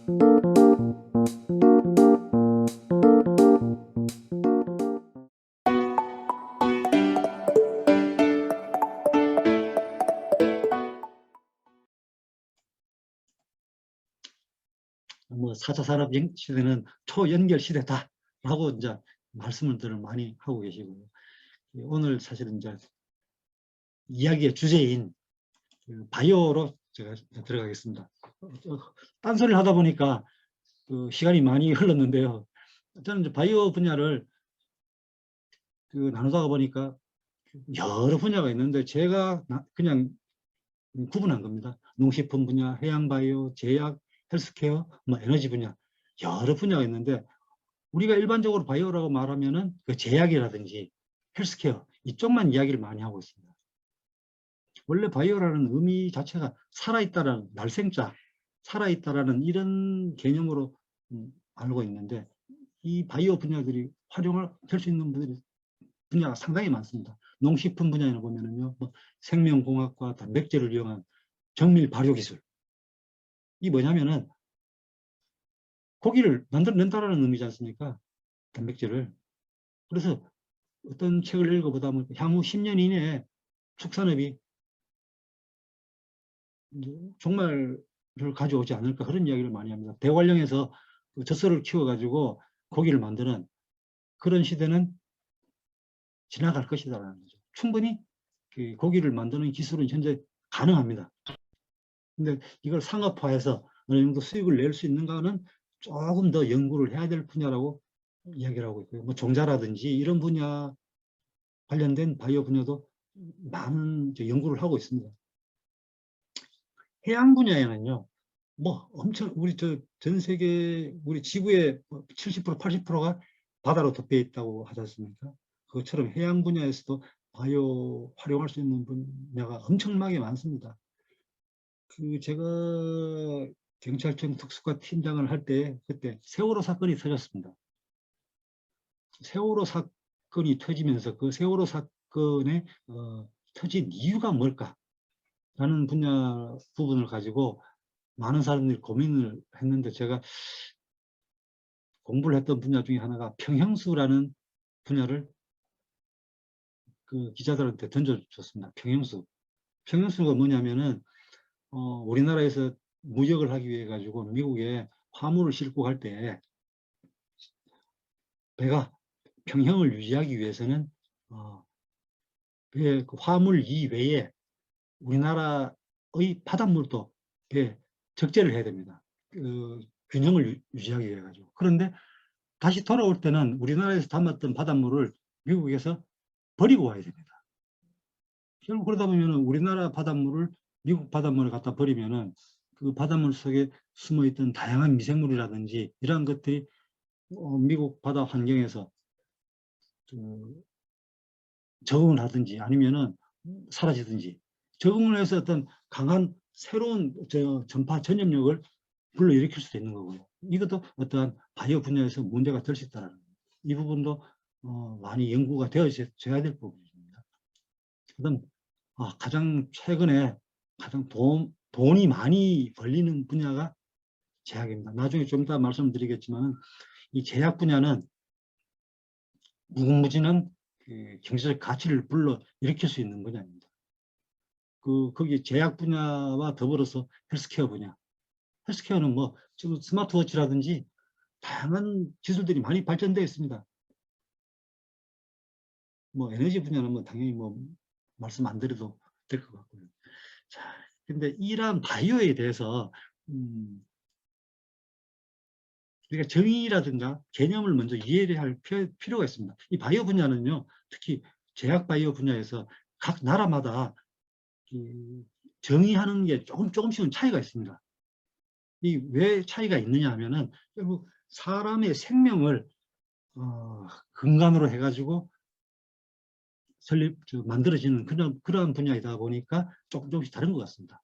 뭐 4차 산업 시대는 초연결 시대다라고 이제 말씀을 많이 하고 계시고요. 오늘 사실은 이제 이야기의 주제인 바이오로 제가 들어가겠습니다. 딴소리를 하다 보니까 시간이 많이 흘렀는데요. 저는 이제 바이오 분야를 나누다가 보니까 여러 분야가 있는데 제가 그냥 구분한 겁니다. 농식품 분야, 해양바이오, 제약, 헬스케어, 뭐 에너지 분야 여러 분야가 있는데 우리가 일반적으로 바이오라고 말하면은 그 제약이라든지 헬스케어 이쪽만 이야기를 많이 하고 있습니다. 원래 바이오라는 의미 자체가 살아있다라는 날생자, 살아있다라는 이런 개념으로 알고 있는데 이 바이오 분야들이 활용을 될 수 있는 분야가 상당히 많습니다. 농식품 분야에 보면은요, 뭐 생명공학과 단백질을 이용한 정밀 발효 기술. 이 뭐냐면은 고기를 만들어낸다라는 의미지 않습니까? 단백질을. 그래서 어떤 책을 읽어보다 보면 향후 10년 이내에 축산업이 종말을 가져오지 않을까 그런 이야기를 많이 합니다. 대관령에서 젖소를 키워가지고 고기를 만드는 그런 시대는 지나갈 것이다라는 거죠. 충분히 고기를 만드는 기술은 현재 가능합니다. 근데 이걸 상업화해서 어느 정도 수익을 낼 수 있는가는 조금 더 연구를 해야 될 분야라고 이야기를 하고 있고요. 뭐 종자라든지 이런 분야 관련된 바이오 분야도 많은 연구를 하고 있습니다. 해양 분야에는요, 뭐 엄청 우리 전 세계 우리 지구의 70% 80%가 바다로 덮여 있다고 하지 않습니까? 그것처럼 해양 분야에서도 바이오 활용할 수 있는 분야가 엄청나게 많습니다. 제가 경찰청 특수과 팀장을 할 때 그때 세월호 사건이 터졌습니다. 세월호 사건이 터지면서 그 세월호 사건의 터진 이유가 뭘까라는 분야 부분을 가지고 많은 사람들이 고민을 했는데 제가 공부를 했던 분야 중에 하나가 평형수라는 분야를 기자들한테 던져줬습니다. 평형수. 평형수가 뭐냐면은 우리나라에서 무역을 하기 위해 가지고 미국에 화물을 싣고 갈 때 배가 평형을 유지하기 위해서는 배 화물 이외에 우리나라의 바닷물도 배에 적재를 해야 됩니다. 균형을 유지하기 위해 가지고. 그런데 다시 돌아올 때는 우리나라에서 담았던 바닷물을 미국에서 버리고 와야 됩니다. 결국 그러다 보면 우리나라 바닷물을 미국 바닷물에 갖다 버리면은 그 바닷물 속에 숨어있던 다양한 미생물이라든지 이러한 것들이 미국 바다 환경에서 적응을 하든지 아니면은 사라지든지 적응을 해서 어떤 강한 새로운 전파 전염력을 불러일으킬 수도 있는 거고요. 이것도 어떠한 바이오 분야에서 문제가 될 수 있다는 이 부분도 많이 연구가 되어져야 될 부분입니다. 그다음 가장 최근에 가장 돈이 많이 벌리는 분야가 제약입니다. 나중에 좀 이따 말씀드리겠지만 이 제약 분야는 무궁무진한 경제적 가치를 불러일으킬 수 있는 분야입니다. 거기 제약 분야와 더불어서 헬스케어 분야. 헬스케어는 뭐 지금 스마트워치라든지 다양한 기술들이 많이 발전되어 있습니다. 뭐 에너지 분야는 뭐 당연히 뭐 말씀 안 드려도 될 것 같고요. 자, 근데 이러한 바이오에 대해서 우리가 정의라든가 개념을 먼저 이해를 할 필요가 있습니다. 이 바이오 분야는요, 특히 제약 바이오 분야에서 각 나라마다 정의하는 게 조금씩은 차이가 있습니다. 이 왜 차이가 있느냐 하면은 결국 사람의 생명을 근간으로 해가지고 만들어지는 그러한 분야이다 보니까 조금씩 다른 것 같습니다.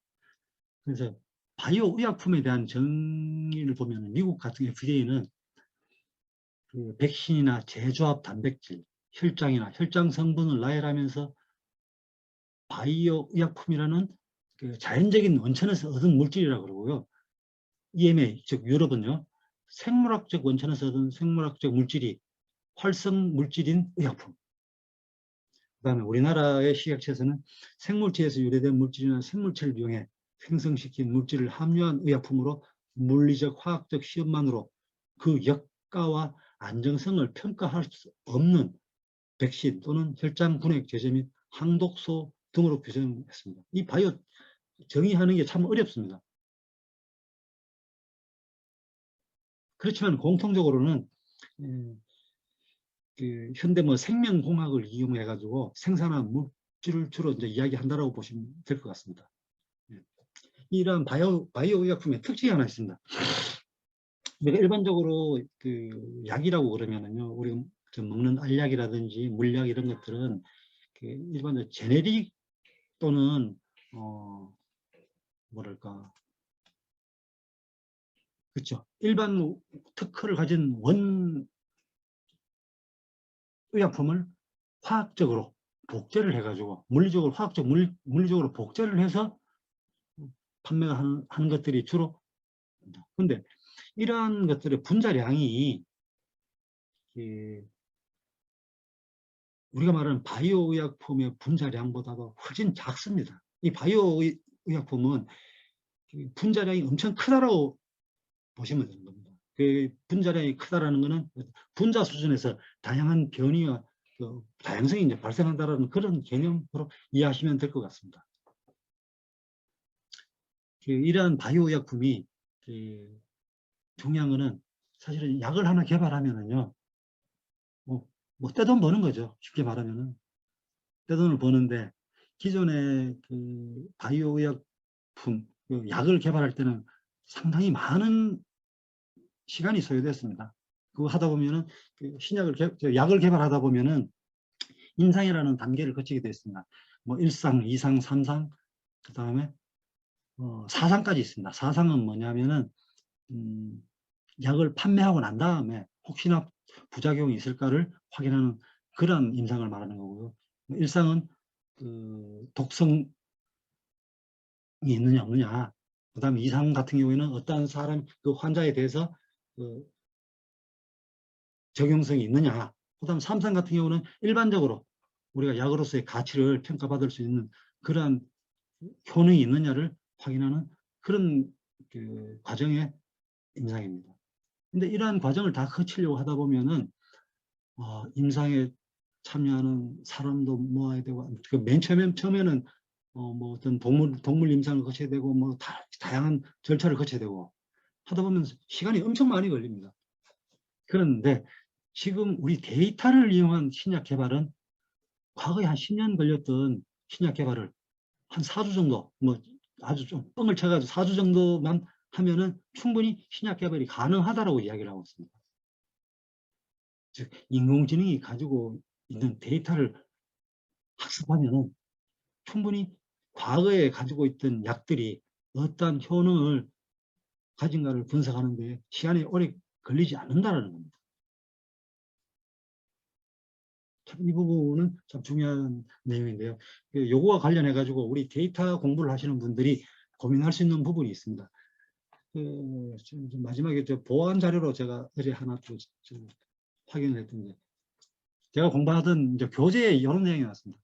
그래서 바이오 의약품에 대한 정의를 보면 미국 같은 FDA는 백신이나 제조합 단백질, 혈장이나 혈장 성분을 나열하면서 바이오 의약품이라는 자연적인 원천에서 얻은 물질이라고 그러고요. EMA, 즉 유럽은요, 생물학적 원천에서 얻은 생물학적 물질이 활성 물질인 의약품. 그다음에 우리나라의 식약처에서는 생물체에서 유래된 물질이나 생물체를 이용해 생성시킨 물질을 함유한 의약품으로 물리적, 화학적 시험만으로 그 역가와 안정성을 평가할 수 없는 백신 또는 혈장 분해 제제 및 항독소 등으로 규정했습니다. 이 바이오 정의하는 게 참 어렵습니다. 그렇지만 공통적으로는 그 현대 뭐 생명공학을 이용해 가지고 생산한 물질을 주로 이제 이야기한다라고 보시면 될 것 같습니다. 이러한 바이오 의약품의 특징이 하나 있습니다. 우리가 일반적으로 그 약이라고 그러면은요, 우리 먹는 알약이라든지 물약 이런 것들은 그 일반적으로 제네릭 또는 뭐랄까, 그렇죠, 일반 특허를 가진 원 의약품을 화학적으로 복제를 해가지고 물리적으로 물리적으로 복제를 해서 판매하는 것들이 주로. 근데 이러한 것들의 분자량이 우리가 말하는 바이오 의약품의 분자량보다도 훨씬 작습니다. 이 바이오 의약품은 분자량이 엄청 크다라고 보시면 되는 겁니다. 그 분자량이 크다라는 것은 분자 수준에서 다양한 변이와 그 다양성이 이제 발생한다는 그런 개념으로 이해하시면 될 것 같습니다. 이러한 바이오 의약품이 중요한 것은 사실은 약을 하나 개발하면은요, 뭐 떼돈 버는 거죠. 쉽게 말하면은 떼돈을 버는데, 기존의 그 바이오 의약품 그 약을 개발할 때는 상당히 많은 시간이 소요됐습니다. 그거 하다 보면은 그 약을 개발하다 보면은 임상이라는 단계를 거치게 됐습니다. 뭐 1상, 2상, 3상, 그 다음에 4상까지 있습니다. 4상은 뭐냐면은 약을 판매하고 난 다음에 혹시나 부작용이 있을까를 확인하는 그런 임상을 말하는 거고요. 1상은 그 독성이 있느냐 없느냐, 그 다음에 2상 같은 경우에는 어떠한 사람 그 환자에 대해서 그 적용성이 있느냐, 그 다음 3상 같은 경우는 일반적으로 우리가 약으로서의 가치를 평가받을 수 있는 그러한 효능이 있느냐를 확인하는 그런 그 과정의 임상입니다. 근데 이러한 과정을 다 거치려고 하다 보면은 임상에 참여하는 사람도 모아야 되고, 그 맨 처음에는 뭐 어떤 동물 임상을 거쳐야 되고, 뭐 다양한 절차를 거쳐야 되고 하다 보면 시간이 엄청 많이 걸립니다. 그런데 지금 우리 데이터를 이용한 신약 개발은 과거에 한 10년 걸렸던 신약 개발을 한 4주 정도, 뭐 아주 좀 뻥을 쳐가지고 4주 정도만 하면은 충분히 신약 개발이 가능하다라고 이야기를 하고 있습니다. 즉, 인공지능이 가지고 있는 데이터를 학습하면은 충분히 과거에 가지고 있던 약들이 어떠한 효능을 가진가를 분석하는 데 시간이 오래 걸리지 않는다는 겁니다. 이 부분은 참 중요한 내용인데요. 요거와 관련해 가지고 우리 데이터 공부를 하시는 분들이 고민할 수 있는 부분이 있습니다. 마지막에 보완 자료로 제가 어제 하나 또 확인을 했던데, 제가 공부하던 교재에 이런 내용이 나왔습니다.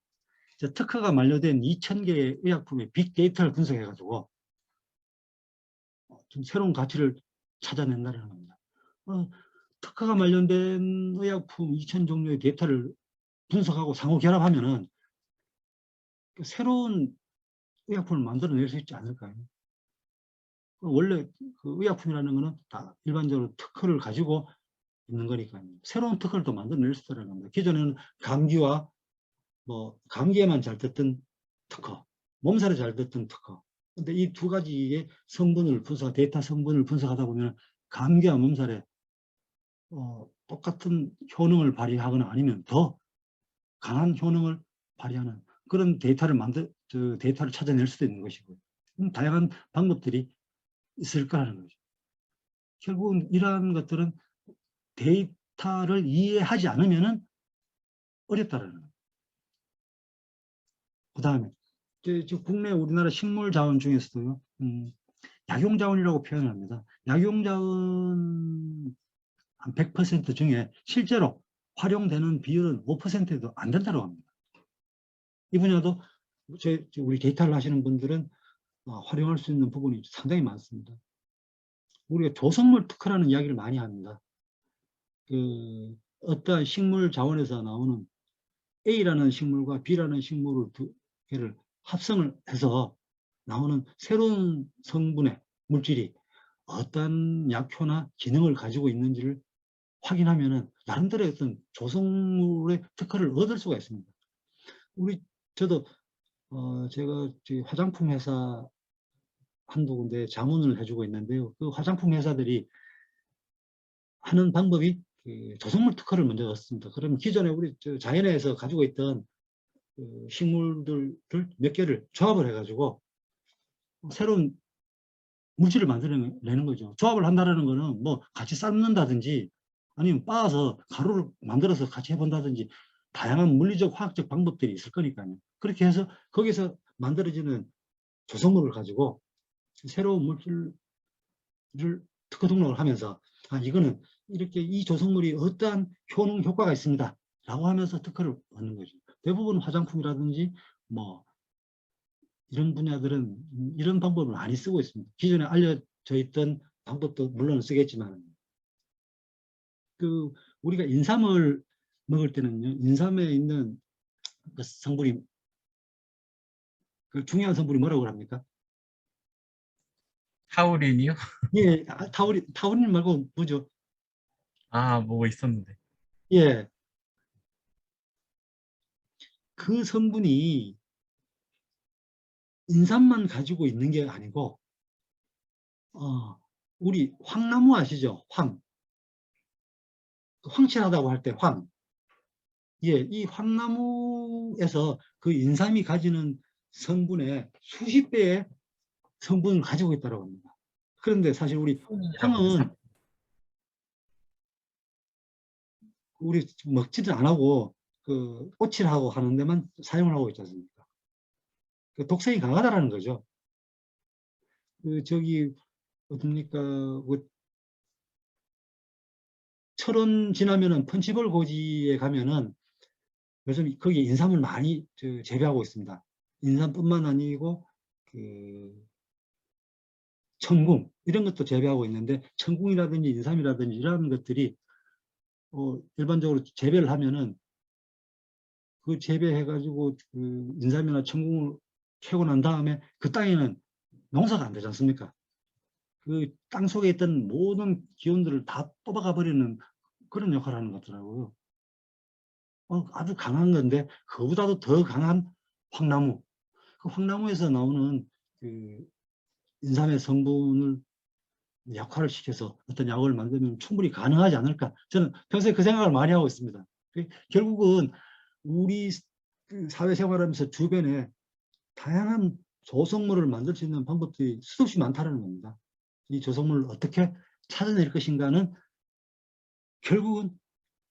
특허가 만료된 2000개의 의약품의 빅데이터를 분석해 가지고 좀 새로운 가치를 찾아낸다는 겁니다. 특허가 만료된 의약품 2000종류의 데이터를 분석하고 상호 결합하면은 새로운 의약품을 만들어낼 수 있지 않을까요? 원래 그 의약품이라는 것은 다 일반적으로 특허를 가지고 있는 거니까요. 새로운 특허를 또 만들어낼 수 있다는 겁니다. 기존에는 감기와 뭐 감기에만 잘 됐던 특허, 몸살에 잘 됐던 특허. 근데 이 두 가지의 성분을 데이터 성분을 분석하다 보면 감기와 몸살에 똑같은 효능을 발휘하거나 아니면 더 강한 효능을 발휘하는 그런 데이터를 찾아낼 수도 있는 것이고요. 다양한 방법들이 있을 거라는 거죠. 결국은 이러한 것들은 데이터를 이해하지 않으면 어렵다는 거예요. 그 다음에 국내 우리나라 식물 자원 중에서도요, 약용자원이라고 표현합니다. 약용자원 한 100% 중에 실제로 활용되는 비율은 5%도 안 된다고 합니다. 이 분야도 우리 데이터를 하시는 분들은 활용할 수 있는 부분이 상당히 많습니다. 우리가 조성물 특허라는 이야기를 많이 합니다. 어떠한 식물 자원에서 나오는 A라는 식물과 B라는 식물을 두 개를 합성을 해서 나오는 새로운 성분의 물질이 어떤 약효나 기능을 가지고 있는지를 확인하면은 나름대로의 어떤 조성물의 특허를 얻을 수가 있습니다. 저도 제가 화장품 회사 한두 군데 자문을 해주고 있는데요. 그 화장품 회사들이 하는 방법이 조성물 특허를 먼저 얻습니다. 그러면 기존에 우리 자연에서 가지고 있던 식물들을 몇 개를 조합을 해가지고 새로운 물질을 만들어내는 거죠. 조합을 한다는 거는 뭐 같이 삶는다든지 아니면 빻아서 가루를 만들어서 같이 해본다든지 다양한 물리적 화학적 방법들이 있을 거니까요. 그렇게 해서 거기서 만들어지는 조성물을 가지고 새로운 물질을 특허 등록을 하면서 이거는 이렇게 이 조성물이 어떠한 효능 효과가 있습니다 라고 하면서 특허를 얻는 거죠. 대부분 화장품이라든지 뭐 이런 분야들은 이런 방법을 많이 쓰고 있습니다. 기존에 알려져 있던 방법도 물론 쓰겠지만 우리가 인삼을 먹을 때는요, 인삼에 있는 그 성분이 중요한 성분이 뭐라고 합니까? 타우린이요? 예, 타우린 말고 뭐죠? 뭐 있었는데. 예, 그 성분이 인삼만 가지고 있는 게 아니고 우리 황나무 아시죠? 황칠하다고 할 때 황. 예, 이 황나무에서 그 인삼이 가지는 성분의 수십 배의 성분을 가지고 있다고 합니다. 그런데 사실 우리 타우린이라고 했어요? 황은 우리 먹지도 안 하고 오칠하고 하는 데만 사용을 하고 있지 않습니까? 독성이 강하다라는 거죠. 저기 어딥니까? 철원 지나면은 펀치볼 고지에 가면은 요즘 거기 인삼을 많이 재배하고 있습니다. 인삼뿐만 아니고 천궁 이런 것도 재배하고 있는데 천궁이라든지 인삼이라든지 이런 것들이 일반적으로 재배를 하면은 그 재배해가지고 인삼이나 천궁을 캐고 난 다음에 그 땅에는 농사가 안 되지 않습니까? 그 땅 속에 있던 모든 기운들을 다 뽑아가 버리는 그런 역할을 하는 것 같더라고요. 아주 강한 건데 그보다도 더 강한 황나무. 그 황나무에서 나오는 인삼의 성분을 약화를 시켜서 어떤 약을 만들면 충분히 가능하지 않을까. 저는 평소에 그 생각을 많이 하고 있습니다. 결국은 우리 사회생활하면서 주변에 다양한 조성물을 만들 수 있는 방법들이 수없이 많다는 겁니다. 이 조성물을 어떻게 찾아낼 것인가는 결국은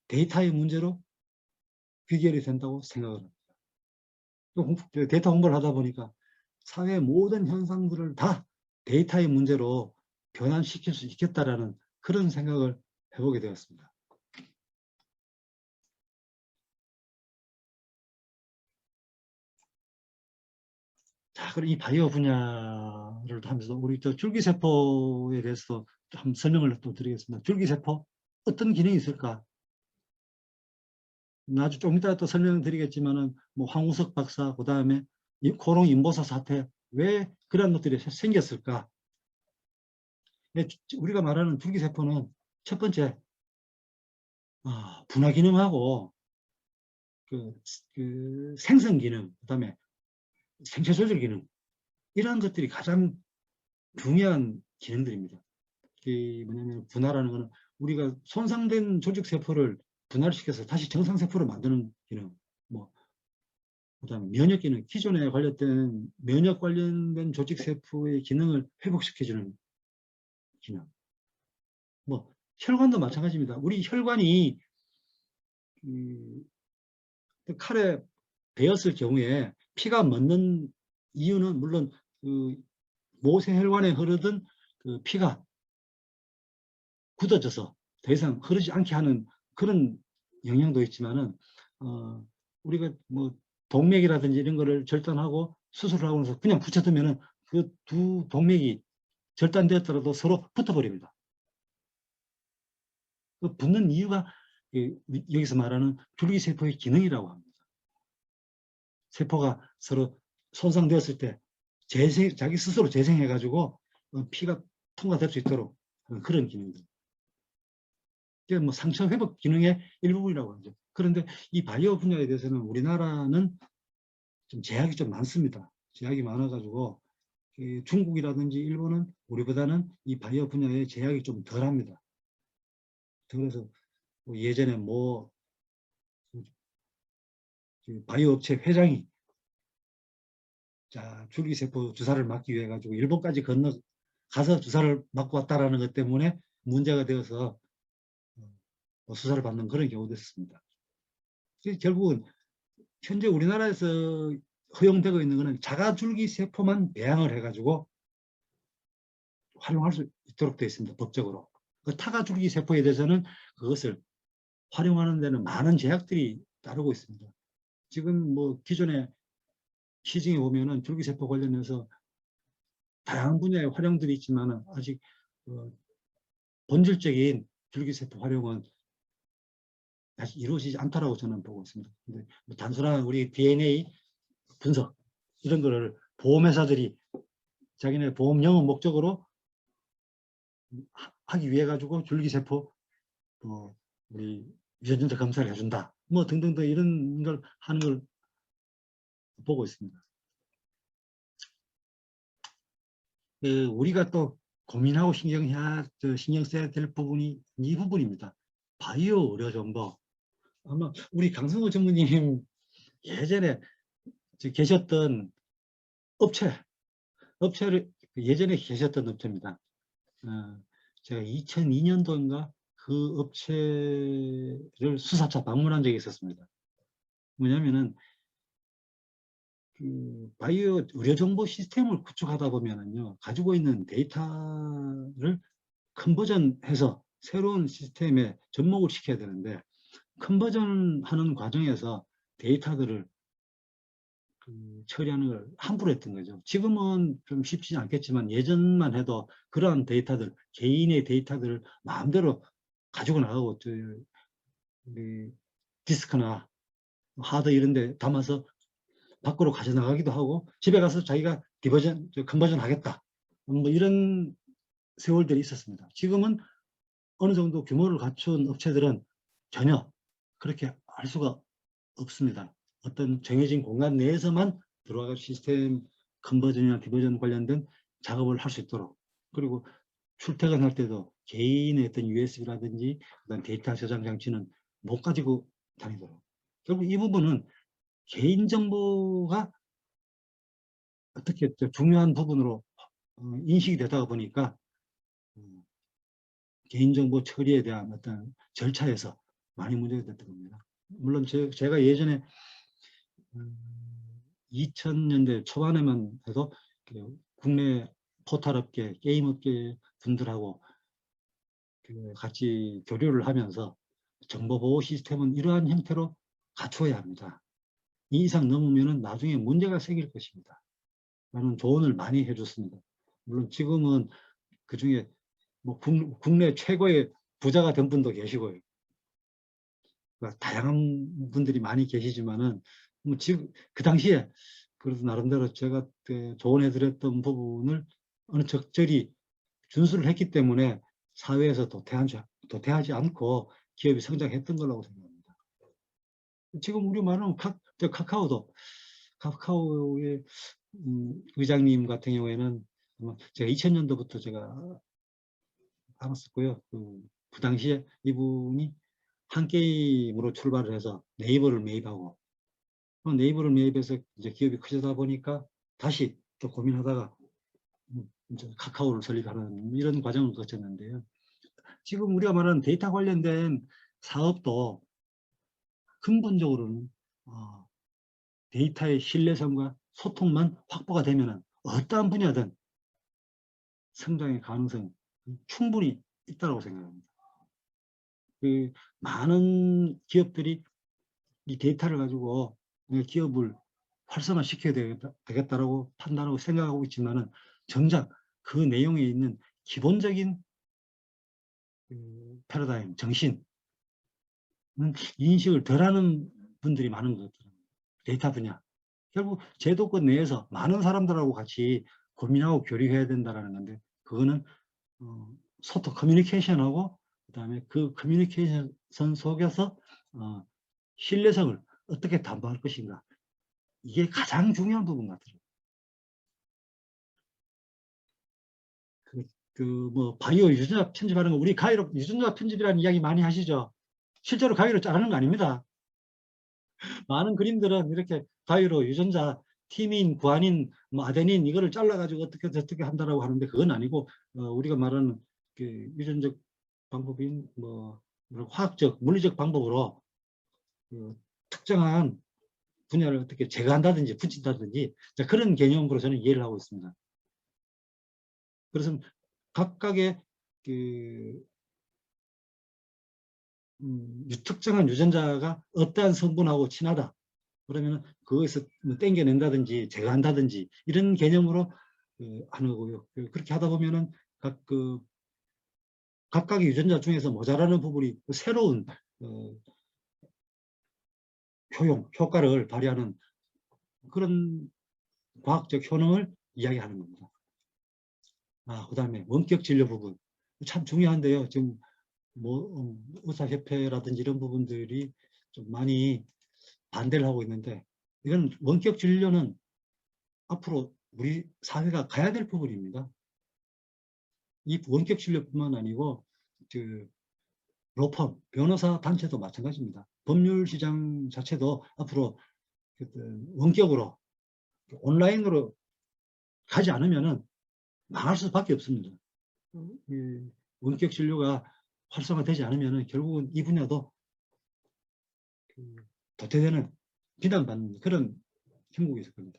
데이터의 문제로 귀결이 된다고 생각을 합니다. 데이터 홍보를 하다 보니까 사회의 모든 현상들을 다 데이터의 문제로 변환시킬 수 있겠다라는 그런 생각을 해보게 되었습니다. 자, 그럼 이 바이오 분야를 하면서 우리 줄기세포에 대해서 한번 설명을 또 드리겠습니다. 줄기세포 어떤 기능이 있을까? 나중에 좀 이따 또 설명드리겠지만은 뭐 황우석 박사, 그 다음에 코롱 인보사 사태 왜 그런 것들이 생겼을까? 우리가 말하는 줄기세포는 첫 번째 분화 기능하고 생성 기능, 그다음에 생체 조절 기능 이러한 것들이 가장 중요한 기능들입니다. 이게 뭐냐면 분화라는 것은 우리가 손상된 조직 세포를 분화를 시켜서 다시 정상 세포로 만드는 기능, 뭐 그다음에 면역 기능, 기존에 관련된 면역 관련된 조직 세포의 기능을 회복시켜주는 기능. 뭐 혈관도 마찬가지입니다. 우리 혈관이 칼에 베었을 경우에 피가 멎는 이유는 물론 모세혈관에 흐르던 그 피가 굳어져서 더 이상 흐르지 않게 하는 그런 영향도 있지만은, 우리가 뭐 동맥이라든지 이런 거를 절단하고 수술을 하고 나서 그냥 붙여두면은 그 두 동맥이 절단되었더라도 서로 붙어버립니다. 그 붙는 이유가 여기서 말하는 줄기세포의 기능이라고 합니다. 세포가 서로 손상되었을 때 자기 스스로 재생해가지고 피가 통과될 수 있도록 그런 기능들. 이게 뭐 상처 회복 기능의 일부분이라고 하죠. 그런데 이 바이오 분야에 대해서는 우리나라는 좀 제약이 좀 많습니다. 제약이 많아가지고 중국이라든지 일본은 우리보다는 이 바이오 분야의 제약이 좀 덜합니다. 그래서 예전에 바이오 업체 회장이 줄기세포 주사를 맞기 위해 가지고 일본까지 가서 주사를 맞고 왔다라는 것 때문에 문제가 되어서 수사를 받는 그런 경우도 있었습니다. 결국은 현재 우리나라에서 허용되고 있는 것은 자가줄기세포만 배양을 해가지고 활용할 수 있도록 되어 있습니다. 법적으로. 그 타가줄기세포에 대해서는 그것을 활용하는 데는 많은 제약들이 따르고 있습니다. 지금 뭐 기존에 시중에 보면은 줄기세포 관련해서 다양한 분야의 활용들이 있지만 아직 본질적인 줄기세포 활용은 아직 이루어지지 않다라고 저는 보고 있습니다. 근데 뭐 단순한 우리 DNA 분석 이런 거를 보험회사들이 자기네 보험 영업 목적으로 하기 위해 가지고 줄기세포 우리 유전자 검사를 해준다 뭐 등등등 이런 걸 하는 걸 보고 있습니다. 우리가 또 고민하고 신경 써야 될 부분이 이 부분입니다. 바이오 의료 정보. 아마 우리 강성호 전무님 예전에 계셨던 업체를 예전에 계셨던 업체입니다. 제가 2002년도인가 그 업체를 수사차 방문한 적이 있었습니다. 뭐냐면은 바이오 의료정보 시스템을 구축하다 보면은요, 가지고 있는 데이터를 컨버전해서 새로운 시스템에 접목을 시켜야 되는데, 컨버전하는 과정에서 데이터들을 처리하는 걸 함부로 했던 거죠. 지금은 좀 쉽지 않겠지만 예전만 해도 그러한 데이터들, 개인의 데이터들을 마음대로 가지고 나가고 디스크나 하드 이런 데 담아서 밖으로 가져나가기도 하고 집에 가서 자기가 컨버전 하겠다. 뭐 이런 세월들이 있었습니다. 지금은 어느 정도 규모를 갖춘 업체들은 전혀 그렇게 할 수가 없습니다. 어떤 정해진 공간 내에서만 들어와서 시스템 컨버전이나 디버전 관련된 작업을 할 수 있도록, 그리고 출퇴근할 때도 개인의 어떤 USB라든지 데이터 저장 장치는 못 가지고 다니도록. 결국 이 부분은 개인정보가 어떻게 중요한 부분으로 인식이 되다 보니까 개인정보 처리에 대한 어떤 절차에서 많이 문제가 됐던 겁니다. 물론 제가 예전에 2000년대 초반에만 해도 국내 포털업계, 게임업계 분들하고 같이 교류를 하면서 정보보호 시스템은 이러한 형태로 갖추어야 합니다. 이 이상 넘으면 나중에 문제가 생길 것입니다. 라는 조언을 많이 해줬습니다. 물론 지금은 그중에 뭐 국내 최고의 부자가 된 분도 계시고요. 그러니까 다양한 분들이 많이 계시지만은 뭐 지금 그 당시에 그래도 나름대로 제가 조언해드렸던 부분을 어느 적절히 준수를 했기 때문에 사회에서 도태하지 않고 기업이 성장했던 거라고 생각합니다. 지금 우리 말하는 카카오의 의장님 같은 경우에는 제가 2000년도부터 제가 알았었고요. 그 당시에 이분이 한 게임으로 출발을 해서 네이버를 매입하고, 네이버를 매입해서 이제 기업이 커지다 보니까 다시 또 고민하다가 이제 카카오를 설립하는 이런 과정을 거쳤는데요. 지금 우리가 말하는 데이터 관련된 사업도 근본적으로는 데이터의 신뢰성과 소통만 확보가 되면 어떠한 분야든 성장의 가능성 충분히 있다고 생각합니다. 그 많은 기업들이 이 데이터를 가지고 기업을 활성화시켜야 되겠다라고 판단하고 생각하고 있지만은 정작 그 내용에 있는 기본적인 패러다임, 정신은 인식을 덜하는 분들이 많은 것 같아요. 데이터 분야. 결국 제도권 내에서 많은 사람들하고 같이 고민하고 교류해야 된다는 건데 그거는 소통 커뮤니케이션하고 그다음에 그 커뮤니케이션 속에서 신뢰성을 어떻게 담보할 것인가. 이게 가장 중요한 부분 같아요. 뭐 바이오 유전자 편집하는 거 우리 가위로 유전자 편집이라는 이야기 많이 하시죠. 실제로 가위로 자르는 거 아닙니다. 많은 그림들은 이렇게 가위로 유전자 티민, 구아닌, 뭐 아데닌 이거를 잘라가지고 어떻게 한다라고 하는데 그건 아니고 우리가 말하는 그 유전적 방법인 뭐 화학적, 물리적 방법으로 특정한 분야를 어떻게 제거한다든지 붙인다든지 그런 개념으로 저는 이해를 하고 있습니다. 그래서 각각의 특정한 유전자가 어떠한 성분하고 친하다. 그러면 그것에서 뭐 땡겨낸다든지 제거한다든지 이런 개념으로 하는 거고요. 그렇게 하다 보면은 각각의 유전자 중에서 모자라는 부분이 새로운 효과를 발휘하는 그런 과학적 효능을 이야기하는 겁니다. 그다음에 원격 진료 부분 참 중요한데요. 지금 뭐 의사협회라든지 이런 부분들이 좀 많이 반대를 하고 있는데 이건 원격 진료는 앞으로 우리 사회가 가야 될 부분입니다. 이 원격 진료뿐만 아니고 로펌, 변호사 단체도 마찬가지입니다. 법률 시장 자체도 앞으로 원격으로 온라인으로 가지 않으면은 망할 수밖에 없습니다. 원격 진료가 활성화되지 않으면은 결국은 이 분야도 도태되는 비난받는 그런 형국이 있을 겁니다.